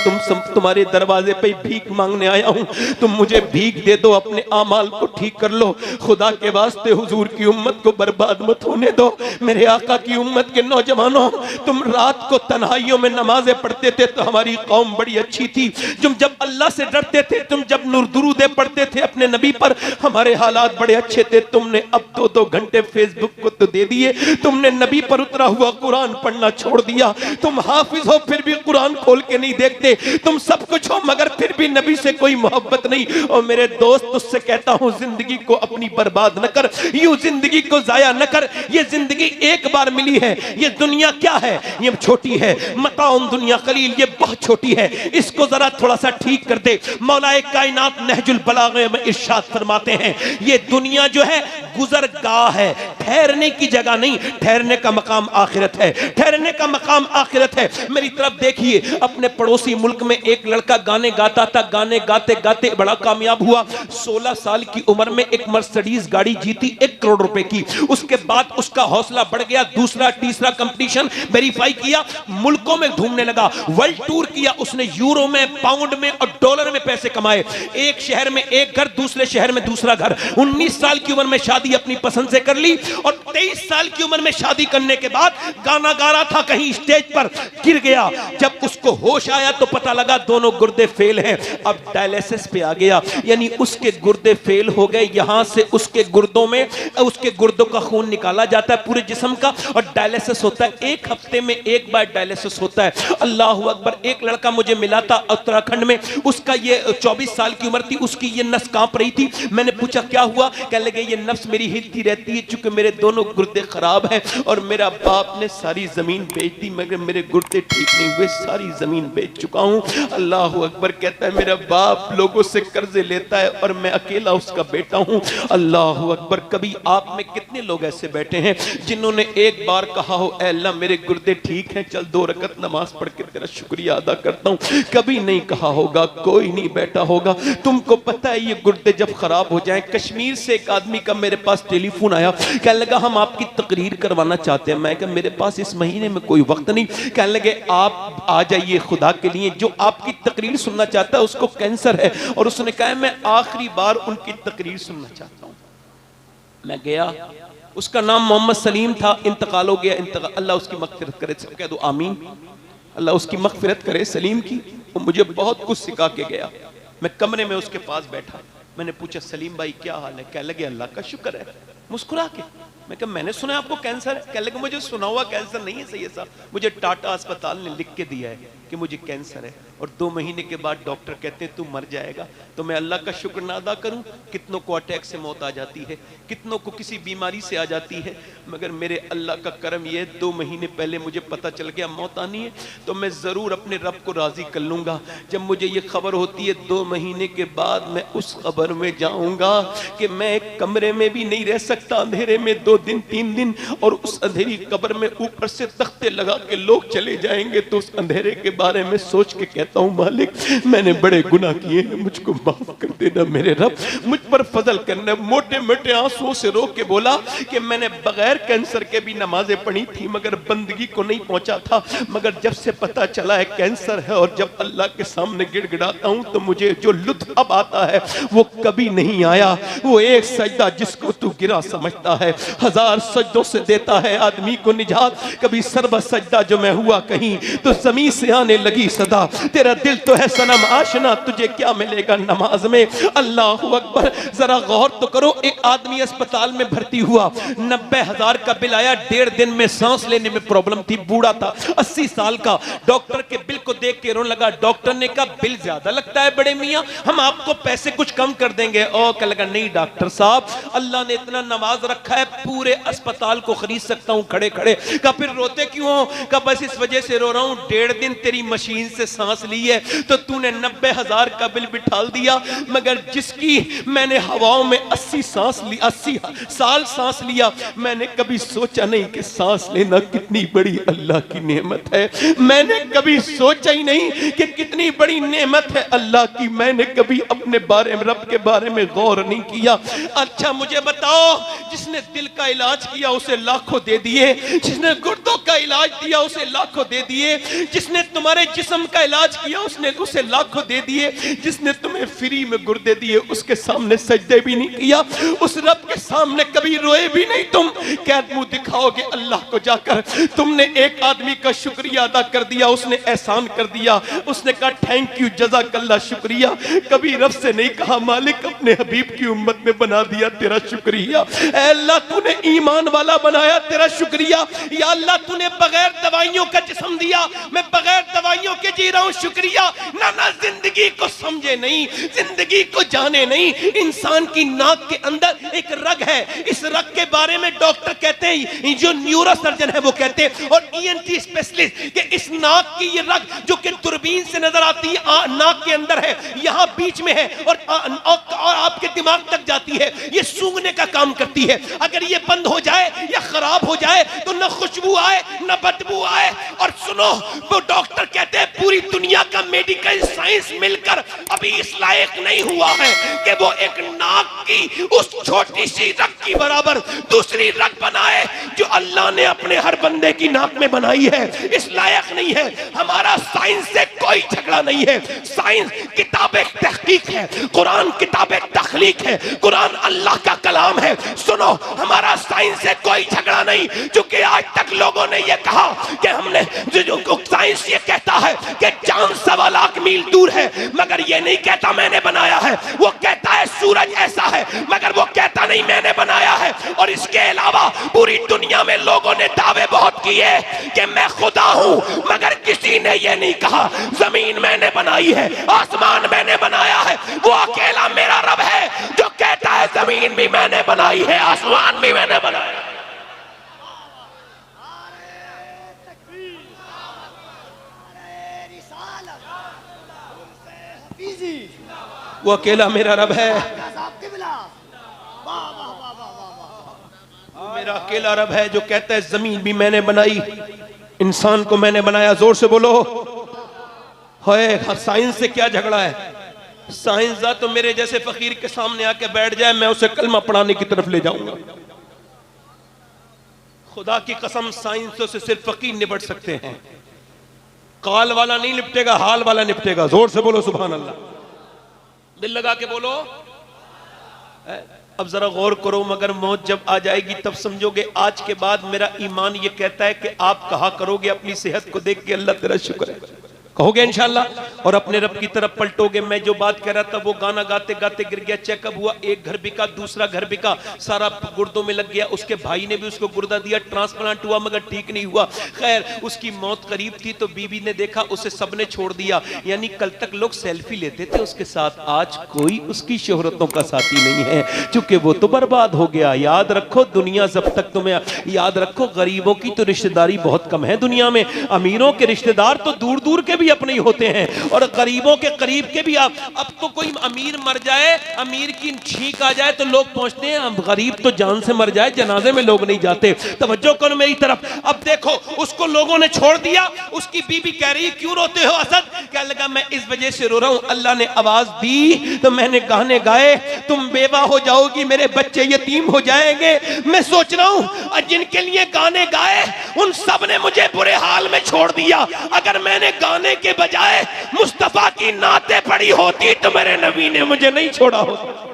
Speaker 2: तुम्हारे दरवाजे पे भीख मांगने आया हूँ। तुम मुझे भीख दे दो, अपने आमाल को ठीक कर लो। खुदा के वास्ते हुजूर की उम्मत को बर्बाद मत होने दो। मेरे आका की उम्मत के नौजवानों, तुम रात को तन्हाइयों में नमाजें पढ़ते थे तो हमारी कौम बड़ी अच्छी थी। तुम जब अल्लाह से डरते थे, तुम जब नूर दुरूदे पढ़ते थे अपने नबी पर, हमारे हालात बड़े अच्छे थे। तुमने अब 2-2 घंटे फेसबुक को तो दे दिए। तुमने नबी पर उतरा हुआ कुरान पढ़ना छोड़ दिया। तुम हाफिज हो फिर भी कुरान खोल के नहीं देखते। तुम सब कुछ हो मगर फिर भी नबी से कोई मोहब्बत नहीं। और मेरे दोस्त, तुझसे कहता हूं, जिंदगी को अपनी बर्बाद न कर, यूं जिंदगी को जाया न कर। ये जिंदगी एक बार मिली है। ये दुनिया क्या है? ये छोटी है। मताउन दुनिया कलील, ये बहुत छोटी है। इसको जरा थोड़ा सा ठीक कर दे। मौलाए कायनात नहजुल बलागे में इरशाद फरमाते हैं, ये दुनिया जो है गुजरगाह है, ठहरने की जगह नहीं। ठहरने का मकाम आखिरत है। ठहरने का मकाम आखिरत है। मेरी तरफ देखिए, अपने पड़ोसी मुल्क में एक लड़का गाने गाता था। गाने गाते गाते बड़ा कामयाब हुआ। 16 साल की उम्र में एक मर्सिडीज गाड़ी जीती 1 करोड़ रुपए की। उसके बाद उसका हौसला बढ़ गया। दूसरा तीसरा कंपटीशन वेरीफाई किया, मुल्कों में घूमने लगा। वर्ल्ड टूर किया उसने। यूरो में, पाउंड में और डॉलर में पैसे कमाए। एक शहर में एक घर, दूसरे शहर में दूसरा घर। 19 साल की उम्र में शादी अपनी पसंद से कर ली। और 23 साल की उम्र में शादी करने के बाद गाना गा रहा था, कहीं स्टेज पर गिर गया। जब उसको होश आया तो पता लगा दोनों गुर्दे फेल हैं। अब डायलिसिस पे आ गया, यानी उसके गुर्दे फेल हो गए। यहां से उसके गुर्दों में, उसके गुर्दों का खून निकाला जाता है पूरे जिस्म का, और डायलिसिस होता है। 1 हफ्ते में 1 बार डायलिसिस होता है। अल्लाह अकबर। एक लड़का मुझे मिला था उत्तराखंड में। उसका ये 24 साल की उम्र थी। उसकी ये नस कांप रही थी। मैंने पूछा क्या हुआ? कहने लगे ये नफ्स मेरी हिलती रहती है चूंकि मेरे दोनों गुर्दे खराब हैं और मेरा बाप ने सारी जमीन बेच दी मगर मेरे गुर्दे ठीक नहीं हुए। सारी जमीन बेच चुका हूं। अल्लाह अकबर। कहता है मेरा बाप लोगों से कर्जे लेता है और मैं अकेला उसका बेटा हूं। अल्लाह अकबर। कभी आप में कितने लोग ऐसे बैठे हैं जिन्होंने एक बार कहा हो, ऐ अल्लाह मेरे गुर्दे ठीक हैं, चल 2 रकत नमाज पढ़ के तेरा शुक्रिया अदा करता हूं? कभी नहीं कहा होगा। कोई नहीं बैठा होगा। तुमको पता है ये गुर्दे जब खराब हो जाएं। कश्मीर से एक आदमी का मेरे पास टेलीफोन आया, कहने लगा हम आपकी तकरीर करवाना चाहते हैं। मैं कहा मेरे पास इस महीने में कोई वक्त नहीं। कहने लगे आप आ जाइए खुदा के लिए, जो आपकी तकरीर सुनना चाहता है उसको कैंसर है। और उसने कहा मैं आखिरी बार उनकी तकरीर सुनना चाहता हूं। मैं गया, उसका नाम मोहम्मद सलीम था, इंतकाल हो गया। अल्लाह उसकी मगफिरत करे, कह दो आमीन। अल्लाह उसकी मगफिरत करे सलीम की। वो मुझे बहुत कुछ सिखा के गया। मैं कमरे में उसके पास बैठा, मैंने पूछा सलीम भाई क्या हाल है? कह लगे अल्लाह का शुक्र है, मुस्कुरा के। मैं कहा मैंने सुना आपको कैंसर है। कह लगे मुझे सुना हुआ कैंसर नहीं है सैयद साहब, मुझे टाटा अस्पताल ने लिख के दिया है कि मुझे कैंसर है और 2 महीने के बाद डॉक्टर कहते हैं तू मर जाएगा। तो मैं अल्लाह का शुक्र ना अदा करूं? कितनों को अटैक से मौत आ जाती है, कितनों को किसी बीमारी से आ जाती है, मगर मेरे अल्लाह का करम ये 2 महीने पहले मुझे पता चल गया मौत आनी है तो मैं ज़रूर अपने रब को राज़ी कर लूँगा। जब मुझे ये खबर होती है 2 महीने के बाद मैं उस खबर में जाऊँगा कि मैं एक कमरे में भी नहीं रह सकता, अंधेरे में 2 दिन 3 दिन, और उस अंधेरी कब्र में ऊपर से तख्ते लगा के लोग चले जाएंगे तो उस अंधेरे के बारे में सोच के कहता हूँ मालिक मैंने बड़े गुनाह किए हैं, मुझको माफ कर देना मेरे रब, मुझ पर फजल करना। मोटे मोटे आंसुओं से रो के बोला कि मैंने बगैर कैंसर के भी नमाजें पढ़ी थी मगर बंदगी को नहीं पहुंचा था, मगर जब से पता चला है कैंसर है और जब अल्लाह के सामने गिड़गिड़ाता हूं तो मुझे जो लुत्फ अब आता है वो कभी नहीं आया। वो एक सजदा जिसको तू गिरा समझता है 1000 सजदों से देता है आदमी को निजात। कभी सर्व सजदा जो मैं हुआ कहीं तो जमीन से आने लगी सदा, तेरा दिल तो है सनम आशना तुझे क्या मिलेगा नमाज में। अल्लाह अकबर। जरा गौर तो करो, एक आदमी अस्पताल में भर्ती हुआ, 90,000 का बिल आया, 1.5 दिन में सांस लेने में प्रॉब्लम थी, बूढ़ा था 80 साल का। डॉक्टर के बिल को देख के रोने लगा। डॉक्टर ने कहा बिल ज्यादा लगता है बड़े मियाँ, हम आपको पैसे कुछ कम कर देंगे। और कह लगा नहीं डॉक्टर साहब अल्लाह ने इतना नवाज रखा है पूरे अस्पताल को खरीद सकता हूँ खड़े खड़े। कहा फिर रोते क्यों हो? कहा बस इस वजह से रो रहा हूँ 1.5 दिन तेरी मशीन से सांस
Speaker 4: ली है तो तूने 90,000 का बिल बिठाल दिया, मगर जिसकी मैंने हवाओं में 80 साल सांस लिया, मैंने कभी सोचा नहीं कि सांस लेना कितनी बड़ी अल्लाह की नेमत है। मैंने कभी सोचा ही नहीं कि कितनी बड़ी नेमत है अल्लाह की। मैंने कभी अपने बारे में, रब के बारे में गौर नहीं किया। अच्छा मुझे बताओ, जिसने दिल का इलाज किया उसे लाखों दे दिए, जिसने गुर्दों का इलाज दिया उसे लाखों दे दिए, जिसने तुम्हारे जिस्म का इलाज किया उसने उसे लाखों दे दिए, जिसने तुम्हें फ्री में गुर्दे दिए उसके सामने सजदे भी नहीं किया, उस रब के सामने कभी रोए भी नहीं। तुम क्या मुंह दिखाओगे अल्लाह को जाकर? तुमने एक आदमी का शुक्रिया अदा कर दिया, उसने एहसान कर दिया, उसने कहा थैंक यू, जज़ाकल्लाह, शुक्रिया। कभी रब से नहीं कहा मालिक अपने हबीब की उम्मत में बना दिया, तेरा शुक्रिया। ऐ अल्लाह तूने ईमान वाला बनाया, तेरा शुक्रिया। या अल्लाह तूने बगैर दवाइयों का जिस्म दिया, मैं बगैर दवाइयों के जी रहा हूं, शुक्रिया। ना जिंदगी को समझे नहीं, जिंदगी को जाने नहीं। इंसान की नाक के अंदर एक रग है, इस रग के बारे में डॉक्टर कहते हैं, जो न्यूरो सर्जन है वो कहते हैं, और ईएनटी स्पेशलिस्ट, कि इस नाक की ये रग जो कि दूरबीन से नजर आती है, नाक के अंदर है, यहाँ बीच में है और आपके दिमाग तक जाती है, ये सूंघने का काम करती है। अगर ये बंद हो जाए या खराब हो जाए तो न खुशबू आए न बदबू आए। और सुनो, वो डॉक्टर कहते हैं पूरी दुनिया का मेडिकल साइंस मिलकर अभी इस लायक नहीं हुआ है कि वो एक नाक की उस छोटी सी रग की बराबर दूसरी रग बनाए जो अल्लाह ने अपने हर बंदे की नाक में बनाई है। इस लायक नहीं है। हमारा साइंस से कोई झगड़ा नहीं है। साइंस किताब तहकीक है, कुरान किताब तखलीक है, कुरान अल्लाह का कलाम है। सुनो, हमारा साइंस से कोई झगड़ा नहीं, क्योंकि आज तक लोगों ने यह कहा कि हमने जो साइंस ये कहता है कि चांद 1.25 लाख मील दूर है, मगर ये नहीं कहता मैंने बनाया है। वो कहता है सूरज ऐसा है, मगर वो कहता नहीं मैंने बनाया है। और इसके अलावा पूरी दुनिया में लोगों ने दावे बहुत किए कि मैं खुदा हूं, मगर किसी ने यह नहीं कहा जमीन मैंने बनाई है, आसमान मैंने बनाया है। वो अकेला मेरा रब है जो कहता है जमीन भी मैंने बनाई है, आसमान भी मैंने बनाया है। वो अकेला मेरा रब है, वो मेरा अकेला रब है जो कहता है जमीन भी मैंने बनाई, इंसान को मैंने बनाया। जोर से बोलो है। साइंस से क्या झगड़ा है? साइंसदान तो मेरे जैसे फकीर के सामने आके बैठ जाए, मैं उसे कलमा पढ़ाने की तरफ ले जाऊंगा। खुदा की कसम, साइंसों से सिर्फ फकीर निपट सकते हैं। काल वाला नहीं निपटेगा, हाल वाला निपटेगा। जोर से बोलो सुभान अल्लाह, दिल लगा के बोलो। अब जरा गौर करो, मगर मौत जब आ जाएगी तब समझोगे आज के बाद मेरा ईमान ये कहता है कि आप कहा करोगे अपनी सेहत को देख के अल्लाह तेरा शुक्र है, कहोगे इंशाल्लाह, और अपने रब की तरफ पलटोगे। मैं जो बात कह रहा था वो गाना गाते गाते गिर गया, चेकअप हुआ, एक घर बिका, दूसरा घर बिका, सारा गुर्दों में लग गया। उसके भाई ने भी उसको गुर्दा दिया, ट्रांसप्लांट हुआ मगर ठीक नहीं हुआ। खैर उसकी मौत करीब थी तो बीवी ने देखा, उसे सबने छोड़ दिया। यानी कल तक लोग सेल्फी लेते थे उसके साथ, आज कोई उसकी शोहरतों का साथी नहीं है, क्योंकि वो तो बर्बाद हो गया। याद रखो दुनिया जब तक तुम्हें, याद रखो गरीबों की तो रिश्तेदारी बहुत कम है दुनिया में, अमीरों के रिश्तेदार तो दूर दूर के भी अपने ही होते हैं, और गरीबों के करीब के भी। अब तो कोई अमीर मर जाए, अमीर की छींक आ जाए तो लोग पहुंचते हैं, अब गरीब तो जान से मर जाए जनाजे में लोग नहीं जाते। तवज्जो करो मेरी तरफ। अब देखो उसको लोगों ने छोड़ दिया, उसकी बीबी कह रही क्यों रोते हो असद? क्या लगा मैं इस वजह से रो रहा हूं, अल्लाह ने आवाज दी तो मैंने गाने गाए, तुम बेवा हो जाओगी, मेरे बच्चे यतीम हो जाएंगे। मैं सोच रहा हूं जिनके लिए गाने गाए उन सब ने मुझे बुरे हाल में छोड़ दिया। अगर मैंने गाने के बजाय मुस्तफा की नाते पड़ी होती तो मेरे नबी ने मुझे नहीं छोड़ा होता।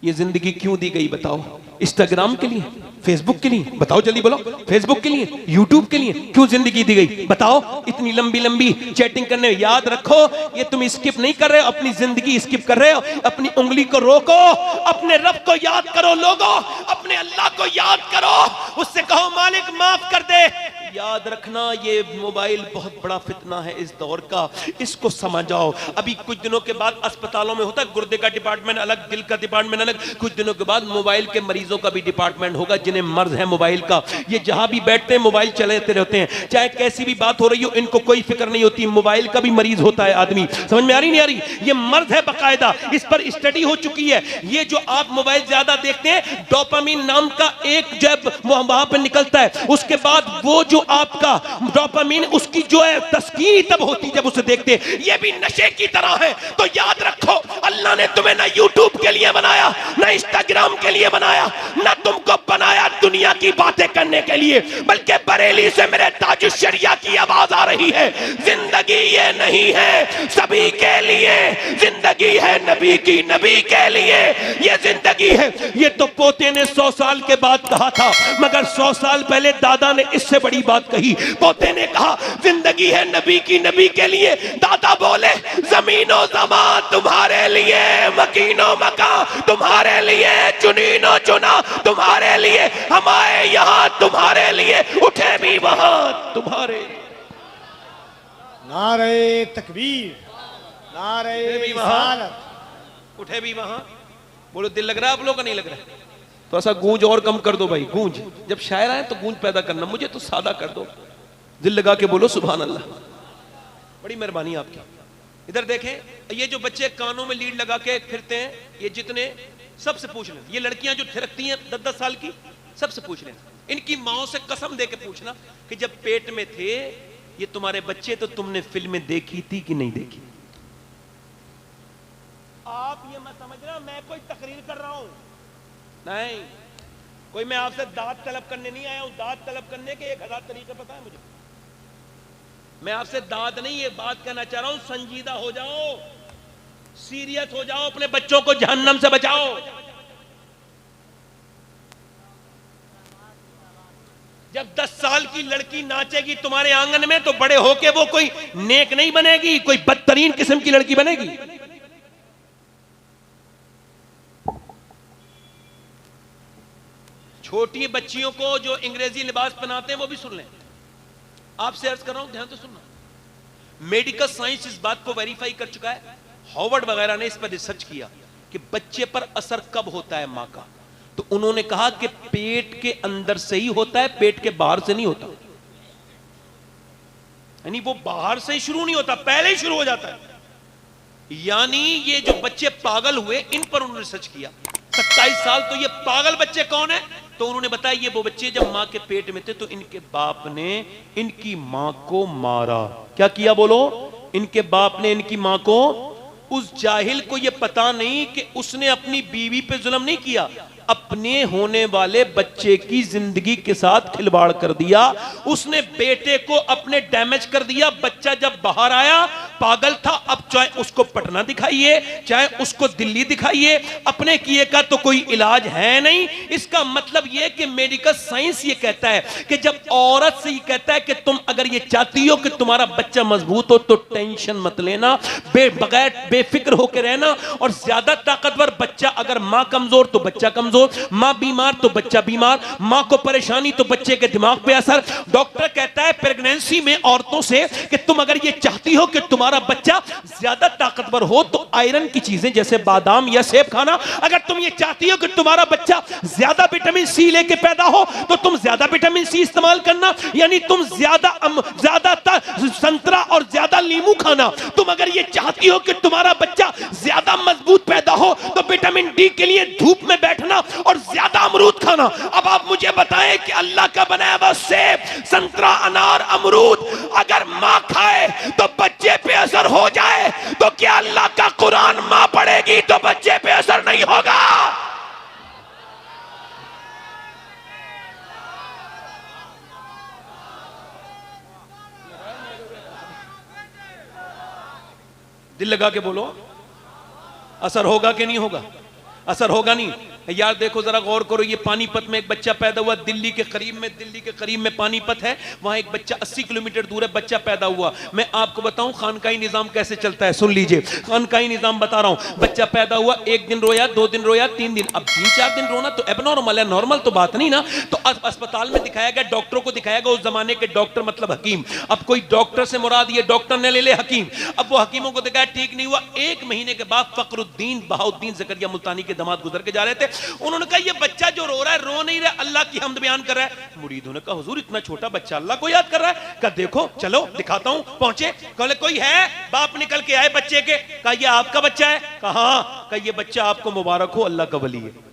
Speaker 4: ये जिंदगी क्यों दी गई बताओ? इंस्टाग्राम के लिए, फेसबुक के लिए? बताओ जल्दी बोलो। फेसबुक के लिए, यूट्यूब के लिए क्यों जिंदगी दी गई बताओ? इतनी लंबी लंबी चैटिंग करने। याद रखो ये तुम स्किप नहीं कर रहे हो, अपनी जिंदगी स्किप कर रहे हो। अपनी उंगली को रोको, अपने रब को याद करो लोगों, अपने अल्लाह को याद करो, उससे कहो मालिक माफ कर दे। याद रखना ये मोबाइल बहुत बड़ा फितना है इस दौर का, इसको समझ जाओ। अभी कुछ दिनों के बाद अस्पतालों में होता है गुर्दे का डिपार्टमेंट अलग, दिल का डिपार्टमेंट अलग, कुछ दिनों के बाद मोबाइल के मरीजों का भी डिपार्टमेंट होगा जिन्हें मर्ज है मोबाइल का। ये जहां भी बैठते हैं मोबाइल चलाते रहते हैं, चाहे कैसी भी बात हो रही हो इनको कोई फिक्र नहीं होती, मोबाइल का भी मरीज होता है आदमी। समझ में आ रही नहीं आ रही? ये मर्ज है बाकायदा, इस पर स्टडी हो चुकी है। ये जो आप मोबाइल ज्यादा देखते हैं, डोपामिन नाम का एक जब वहां पर निकलता है, उसके बाद वो जो आपका डोपामिन उसकी जो है तस्कीन तब होती जब उसे देखते हैं। ये भी नशे की तरह है। तो याद रखो अल्लाह ने तुम्हें ना यूट्यूब के लिए बनाया, ना इंस्टाग्राम के लिए बनाया, ना तुमको बनाया दुनिया की बातें करने के लिए, बल्कि बरेली से मेरे ताजुश शरिया की आवाज आ रही है, जिंदगी ये नहीं है सभी के लिए, जिंदगी है नबी की, नबी के लिए ये जिंदगी है। ये तो पोते ने 100 साल के बाद कहा था, मगर 100 साल पहले दादा ने इससे बड़ी बात कही। पोते ने कहा जिंदगी है नबी की, नबी के लिए। दादा बोले जमीनो जमा तुम्हारे लिए, मकीनो मका तुम्हारे लिए, चुनीनो चुना तुम्हारे लिए, हम आए यहाँ तुम्हारे लिए, उठे भी वहां तुम्हारे।
Speaker 3: नारे तकबीर, नारे रिसालत,
Speaker 4: उठे भी वहां। बोलो दिल लग रहा है आप लोगों का? नहीं लग रहा? तो ऐसा गूंज और कम कर दो भाई, गूंज। जब शायर आए तो गूंज पैदा करना, मुझे तो सादा कर दो। दिल लगा के बोलो सुभान अल्लाह, बड़ी मेहरबानी आपकी। इधर देखें, ये जो बच्चे कानों में लीड लगा के फिरते हैं, ये जितने, सबसे पूछ लें, ये लड़कियां जो थिरकती हैं 10-10 साल की, सबसे पूछ लें, इनकी माओ से कसम दे के पूछना कि जब पेट में थे ये तुम्हारे बच्चे तो तुमने फिल्में देखी थी कि नहीं देखी? आप ये मत समझना मैं कोई तकरीर कर रहा हूं, नहीं, कोई मैं आपसे दाद तलब करने नहीं आया हूं। दाद तलब करने के 1000 तरीके पता है मुझे। मैं आपसे दाद नहीं, ये बात कहना चाह रहा हूं, संजीदा हो जाओ, सीरियस हो जाओ, अपने बच्चों को जहन्नम से बचाओ। जब 10 साल की लड़की नाचेगी तुम्हारे आंगन में तो बड़े होके वो कोई नेक नहीं बनेगी, कोई बदतरीन किस्म की लड़की बनेगी। छोटी बच्चियों को जो अंग्रेजी लिबास पहनाते हैं वो भी सुन लें। आपसे अर्ज कर रहा हूं, ध्यान से सुनना। मेडिकल साइंस इस बात को वेरीफाई कर चुका है, हार्वर्ड वगैरह ने इस पर रिसर्च किया कि बच्चे पर असर कब होता है मां का। तो उन्होंने कहा कि पेट के अंदर से ही होता है, पेट के बाहर से नहीं होता। यानी वो बाहर से ही शुरू नहीं होता, पहले ही शुरू हो जाता है। यानी ये जो बच्चे पागल हुए, इन पर उन्होंने रिसर्च किया 27 साल। तो ये पागल बच्चे कौन है? तो उन्होंने बताया ये वो बच्चे जब मां के पेट में थे तो इनके बाप ने इनकी मां को मारा। क्या किया बोलो? इनके बाप ने इनकी मां को, उस जाहिल को ये पता नहीं कि उसने अपनी बीवी पे जुल्म नहीं किया, अपने होने वाले बच्चे की जिंदगी के साथ खिलवाड़ कर दिया। उसने बेटे को अपने डैमेज कर दिया। बच्चा जब बाहर आया पागल था, अब चाहे उसको पटना दिखाइए चाहे उसको दिल्ली दिखाइए, अपने किए का तो कोई इलाज है नहीं। इसका मतलब यह कि मेडिकल साइंस ये कहता है कि जब औरत से ये कहता है कि तुम अगर ये चाहती हो कि तुम्हारा बच्चा मजबूत हो तो टेंशन मत लेना, बगैर बेफिक्र होकर रहना। और ज्यादा ताकतवर बच्चा, अगर मां कमजोर तो बच्चा कमजोर, मां बीमार तो बच्चा बीमार, मां को परेशानी तो बच्चे के दिमाग पे असर। डॉक्टर कहता है प्रेगनेंसी में औरतों से कि तुम अगर ये चाहती हो कि तुम्हारा बच्चा ज्यादा ताकतवर हो तो आयरन की चीजें जैसे बादाम या सेब खाना। अगर तुम ये चाहती हो कि तुम्हारा बच्चा ज्यादा विटामिन सी लेके पैदा हो तो तुम ज्यादा विटामिन सी इस्तेमाल करना, यानी तुम ज्यादा संतरा और ज्यादा नींबू खाना। तुम अगर ये चाहती हो कि तुम्हारा बच्चा ज्यादा मजबूत पैदा हो तो विटामिन डी के लिए धूप में बैठना और ज्यादा अमरूद खाना। अब आप मुझे बताएं कि अल्लाह का बनाया हुआ सेब, संतरा, अनार, अमरूद अगर मां खाए तो बच्चे पे असर हो जाए, तो क्या अल्लाह का कुरान मां पढ़ेगी तो बच्चे पे असर नहीं होगा? दिल लगा के बोलो, असर होगा कि नहीं होगा? असर होगा नहीं
Speaker 2: यार देखो जरा गौर करो, ये पानीपत में एक बच्चा पैदा हुआ, दिल्ली के करीब में पानीपत है, वहां एक बच्चा 80 किलोमीटर दूर है, बच्चा पैदा हुआ। मैं आपको बताऊं खानकाई निजाम कैसे चलता है, सुन लीजिए, खानकाई निजाम बता रहा हूं। बच्चा पैदा हुआ, 1 दिन रोया, 2 दिन रोया, 3 दिन, अब 3-4 दिन रोना तो एबनॉर्मल है, नॉर्मल तो बात नहीं ना। तो अस्पताल में दिखाया गया, डॉक्टरों को दिखाया गया, उस जमाने के डॉक्टर मतलब हकीम, अब कोई डॉक्टर से मुराद ये डॉक्टर ने ले ले हकीम, अब वो हकीमों को दिखाया, ठीक नहीं हुआ। 1 महीने के बाद फखरुद्दीन बहाउद्दीन ज़करिया मुल्तानी के दामाद गुजर के जा रहे थे, उन्होंने कहा ये बच्चा जो रो रहा है, रो नहीं रहा, अल्लाह की हमद बयान कर रहा है। मुरीदों ने कहा हुजूर इतना छोटा बच्चा अल्लाह को याद कर रहा है? कहा देखो चलो दिखाता हूं। पहुंचे, कहले कोई है? बाप निकल के आए बच्चे के, कहा ये आपका बच्चा है? कहा हाँ। कहा ये बच्चा आपको मुबारक हो, अल्लाह का वली है।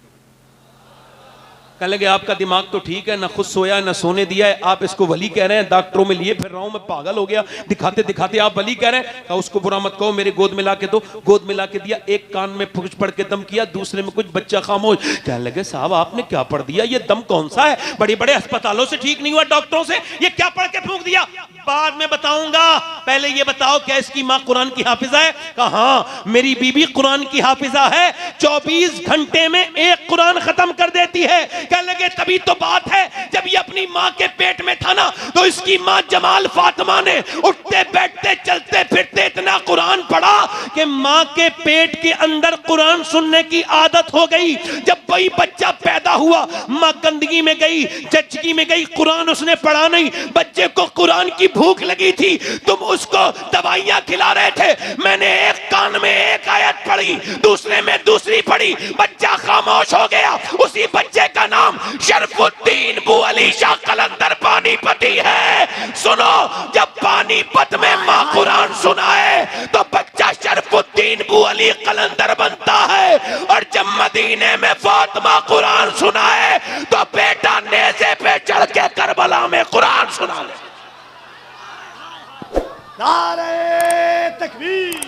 Speaker 2: कहने लगे आपका दिमाग तो ठीक है, ना खुद सोया ना सोने दिया है, आप इसको वली कह रहे हैं, डॉक्टरों में लिए फिर रहा हूं, मैं पागल हो गया, दिखाते दिखाते आप वली कह रहे हैं। कहा उसको बुरा मत कहो, मेरे गोद में ला के दो। गोद में ला के दिया, एक कान में कुछ पढ़ के दम किया, दूसरे में कुछ, बच्चा खामोश। कहने लगे साहब आपने क्या पढ़ दिया, ये दम कौन सा है, बड़े बड़े अस्पतालों से ठीक नहीं हुआ, डॉक्टरों से, ये क्या पढ़ के फूंक दिया? बाद में बताऊंगा, पहले ये बताओ क्या इसकी मां कुरान की हाफिजा है? कहा हाँ मेरी बीबी कुरान की हाफिजा है, 24 घंटे में एक कुरान खत्म कर देती है। कहने लगे तभी तो बात है, जब ये अपनी मां के पेट में था ना, तो इसकी मां जमाल फातिमा ने उठते बैठते चलते फिरते इतना कुरान पढ़ा कि मां के पेट के अंदर कुरान सुनने की आदत हो गई। जब वही बच्चा पैदा हुआ, मां गंदगी में गई, जच्चगी में गई, कुरान उसने पढ़ा नहीं, बच्चे को कुरान की भूख लगी थी, तुम उसको दवाइयां खिला रहे थे, मैंने एक कान में एक आयत पढ़ी, दूसरे में दूसरी पढ़ी, बच्चा खामोश हो गया। उसी बच्चे का नाम शरफुद्दीन बू अली शाह कलंदर पानीपती है। सुनो, जब पानीपत में मां कुरान सुनाए तो बच्चा शरफुद्दीन बू अली कलंदर बनता है, और जब मदीने में फातिमा कुरान सुनाए तो बेटा नेज़े पे चढ़ के करबला में कुरान सुना ले।
Speaker 3: नारे तकबीर,